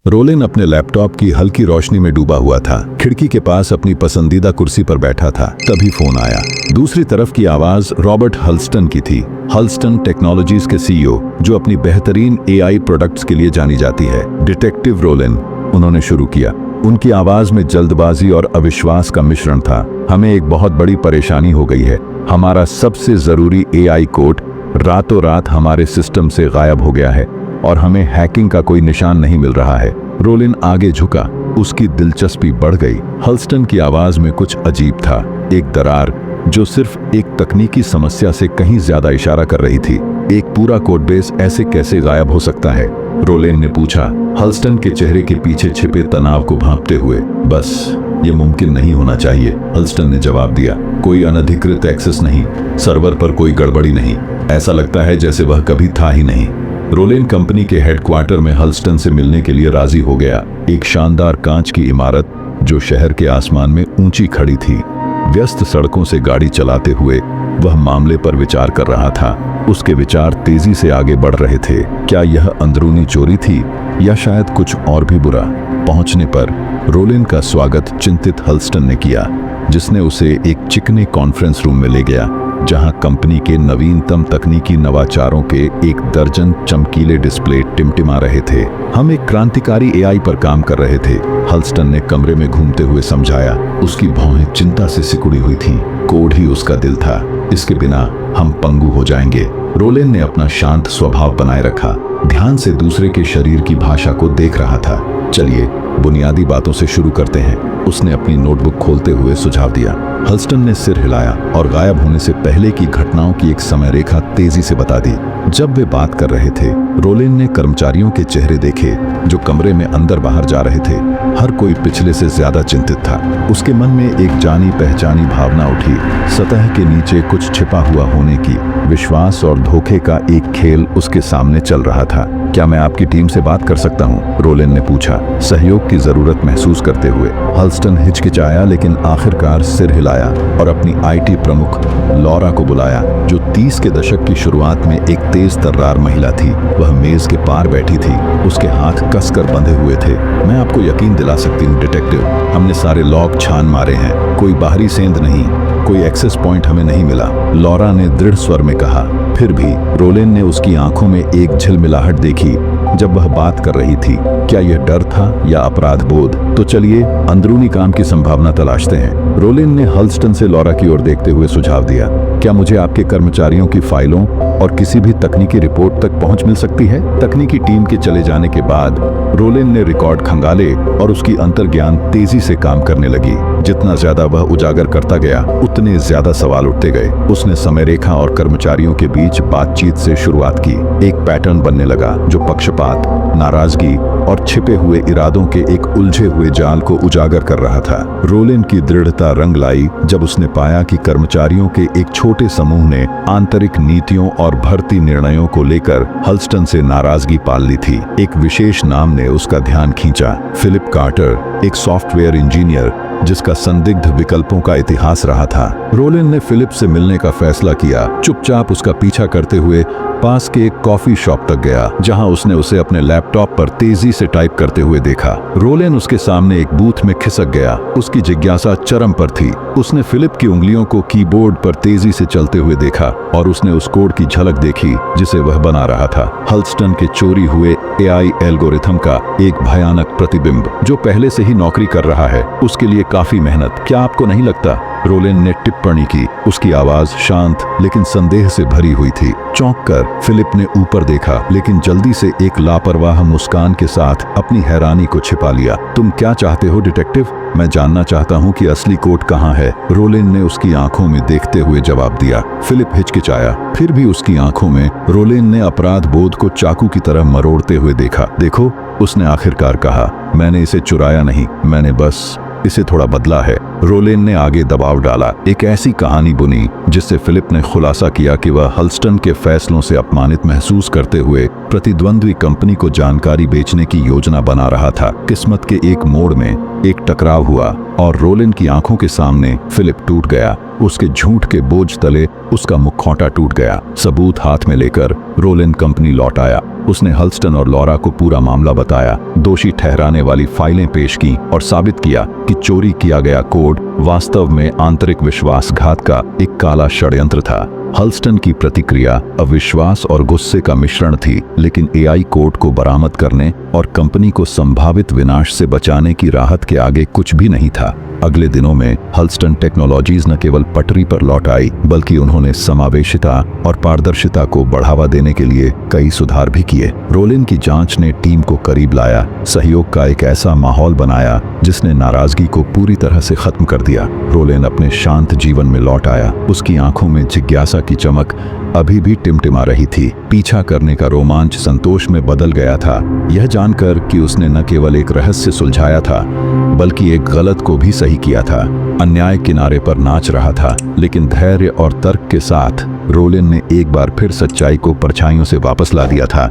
रोलिन अपने लैपटॉप की हल्की रोशनी में डूबा हुआ था। खिड़की के पास अपनी पसंदीदा कुर्सी पर बैठा था। तभी फोन आया। दूसरी तरफ की आवाज रॉबर्ट हल्स्टन की थी। हल्स्टन टेक्नोलॉजीज के सीईओ, जो अपनी बेहतरीन एआई प्रोडक्ट्स के लिए जानी जाती है। डिटेक्टिव रोलिन, उन्होंने शुरू किया। उनकी आवाज में जल्दबाजी और अविश्वास का मिश्रण था। हमें एक बहुत बड़ी परेशानी हो गई है। हमारा सबसे जरूरी एआई कोड रातों रात हमारे सिस्टम से गायब हो गया है और हमें हैकिंग का कोई निशान नहीं मिल रहा है। रोलिन आगे झुका। उसकी दिलचस्पी बढ़ गई। हल्स्टन की आवाज में कुछ अजीब था, एक दरार जो सिर्फ एक तकनीकी समस्या से कहीं ज्यादा इशारा कर रही थी। एक पूरा कोड बेस ऐसे कैसे गायब हो सकता है? रोलिन ने पूछा, हल्स्टन के चेहरे के पीछे छिपे तनाव को भांपते हुए। बस ये मुमकिन नहीं होना चाहिए, हल्स्टन ने जवाब दिया। कोई अनधिकृत एक्सेस नहीं, सर्वर पर कोई गड़बड़ी नहीं। ऐसा लगता है जैसे वह कभी था ही नहीं। रोलिन कंपनी के हेडक्वार्टर में हल्स्टन से मिलने के लिए राजी हो गया। एक शानदार कांच की इमारत जो शहर के आसमान में ऊंची खड़ी थी। व्यस्त सड़कों से गाड़ी चलाते हुए वह मामले पर विचार कर रहा था। उसके विचार तेजी से आगे बढ़ रहे थे। क्या यह अंदरूनी चोरी थी या शायद कुछ और भी बुरा? पहुंचने पर रोलिन का स्वागत चिंतित हल्स्टन ने किया, जिसने उसे एक चिकने कॉन्फ्रेंस रूम में ले गया, जहां कंपनी के नवीनतम तकनीकी नवाचारों के एक दर्जन चमकीले डिस्प्ले टिमटिमा रहे थे। हम एक क्रांतिकारी एआई पर काम कर रहे थे, हल्स्टन ने कमरे में घूमते हुए समझाया। उसकी भौहें चिंता से सिकुड़ी हुई थीं। कोड ही उसका दिल था। इसके बिना हम पंगु हो जाएंगे। रोलिन ने अपना शांत स्वभाव बनाए रखा, ध्यान से दूसरे के शरीर की भाषा को देख रहा था। चलिए बुनियादी बातों से शुरू करते हैं, उसने अपनी नोटबुक खोलते हुए सुझाव दिया। हल्स्टन ने सिर हिलाया और गायब होने से पहले की घटनाओं की एक समय रेखा तेजी से बता दी। जब वे बात कर रहे थे, रोलिन ने कर्मचारियों के चेहरे देखे जो कमरे में अंदर बाहर जा रहे थे। हर कोई पिछले से ज्यादा चिंतित था। उसके मन में एक जानी पहचानी भावना उठी। सतह के नीचे कुछ छिपा हुआ होने की, विश्वास और धोखे का एक खेल उसके सामने चल रहा था। क्या मैं आपकी टीम से बात कर सकता हूं? रोलिन ने पूछा, सहयोग की जरूरत महसूस करते हुए। हल्स्टन हिचकिचाया, लेकिन आखिरकार सिर हिलाया और अपनी आईटी प्रमुख लॉरा को बुलाया, जो 30 के दशक की शुरुआत में एक तेज तर्रार महिला थी। वह मेज के पार बैठी थी, उसके हाथ कसकर बंधे हुए थे। मैं आपको यकीन दिला सकती हूँ डिटेक्टिव, हमने सारे लॉक छान मारे हैं, कोई बाहरी सेंध नहीं, कोई एक्सेस पॉइंट हमें नहीं मिला, लॉरा ने दृढ़ स्वर में कहा। फिर भी रोलिन ने उसकी आंखों में एक झिलमिलाहट देखी जब वह बात कर रही थी। क्या यह डर था या अपराध बोध? तो चलिए अंदरूनी काम की संभावना तलाशते हैं। रोलिन ने हल्स्टन से लॉरा की ओर देखते हुए सुझाव दिया। क्या मुझे आपके कर्मचारियों की फाइलों और किसी भी तकनीकी रिपोर्ट तक पहुंच मिल सकती है? तकनीकी टीम के चले जाने के बाद रोलिन ने रिकॉर्ड खंगाले और उसकी अंतर्ज्ञान तेजी से काम करने लगी। जितना ज्यादा वह उजागर करता गया, उतने ज्यादा सवाल उठते गए। उसने समय रेखा और कर्मचारियों के बीच बातचीत से शुरुआत की। एक पैटर्न बनने लगा जो पक्षपात, नाराजगी और छिपे हुए इरादों के एक उलझे हुए जाल को उजागर कर रहा था। रोलिन की दृढ़ता रंग लाई जब उसने पाया कि कर्मचारियों के एक छोटे समूह ने आंतरिक नीतियों और भर्ती निर्णयों को लेकर हल्स्टन से नाराजगी पाल ली थी। एक विशेष नाम ने उसका ध्यान खींचा, फिलिप कार्टर, एक सॉफ्टवेयर इंजीनियर जिसका संदिग्ध विकल्पों का इतिहास रहा था। रोलिन ने फिलिप से मिलने का फैसला किया। चुपचाप उसका पीछा करते हुए पास के एक कॉफी शॉप तक गया, जहां उसने उसे अपने लैपटॉप पर तेजी से टाइप करते हुए देखा। रोलिन उसके सामने एक बूथ में खिसक गया। उसकी जिज्ञासा चरम पर थी। उसने फिलिप की उंगलियों को कीबोर्ड पर तेजी से चलते हुए देखा और उसने उस कोड की झलक देखी जिसे वह बना रहा था। हल्स्टन के चोरी हुए एआई एल्गोरिथम का एक भयानक प्रतिबिंब, जो पहले से ही नौकरी कर रहा है। उसके लिए काफी मेहनत। क्या आपको नहीं लगता? रोलिन ने टिप्पणी की। उसकी आवाज शांत लेकिन संदेह से भरी हुई थी। चौंक कर फिलिप ने ऊपर देखा, लेकिन जल्दी से एक लापरवाह मुस्कान के साथ अपनी हैरानी को छिपा लिया। तुम क्या चाहते हो डिटेक्टिव? मैं जानना चाहता हूँ कि असली कोड कहाँ है, रोलिन ने उसकी आंखों में देखते हुए जवाब दिया। फिलिप हिचकिचाया, फिर भी उसकी आंखों में रोलिन ने अपराध बोध को चाकू की तरह मरोड़ते हुए देखा। देखो, उसने आखिरकार कहा, मैंने इसे चुराया नहीं, मैंने बस इसे थोड़ा बदला है। रोलेन ने आगे दबाव डाला, एक ऐसी कहानी बुनी जिससे फिलिप ने खुलासा किया कि वह हल्स्टन के फैसलों से अपमानित महसूस करते हुए प्रतिद्वंद्वी कंपनी को जानकारी बेचने की योजना बना रहा था। किस्मत के एक मोड़ में एक टकराव हुआ और रोलेन की आंखों के सामने फिलिप टूट गया। उसके झूठ के बोझ तले उसका मुखौटा टूट गया। सबूत हाथ में लेकर रोलेन कंपनी लौट आया। उसने हल्स्टन और लॉरा को पूरा मामला बताया, दोषी ठहराने वाली फाइलें पेश की और साबित किया कि चोरी किया गया कोड वास्तव में आंतरिक विश्वासघात का एक काला षड्यंत्र था। हल्स्टन की प्रतिक्रिया अविश्वास और गुस्से का मिश्रण थी, लेकिन एआई कोड को बरामद करने और कंपनी को संभावित विनाश से बचाने की राहत के आगे कुछ भी नहीं था। अगले दिनों में हल्स्टन टेक्नोलॉजीज न केवल पटरी पर लौट आई, बल्कि उन्होंने समावेशिता और पारदर्शिता को बढ़ावा देने के लिए कई सुधार भी किए। रोलेन की जांच ने टीम को करीब लाया, सहयोग का एक ऐसा माहौल बनाया जिसने नाराजगी को पूरी तरह से खत्म कर दिया। रोलेन अपने शांत जीवन में लौट आया। उसकी आंखों में जिज्ञासा की चमक अभी भी टिमटिमा रही थी। पीछा करने का रोमांच संतोष में बदल गया था, यह जानकर कि उसने न केवल एक रहस्य सुलझाया था, बल्कि एक गलत को भी सही किया था। अन्याय किनारे पर नाच रहा था, लेकिन धैर्य और तर्क के साथ रोलेन ने एक बार फिर सच्चाई को परछाइयों से वापस ला दिया था।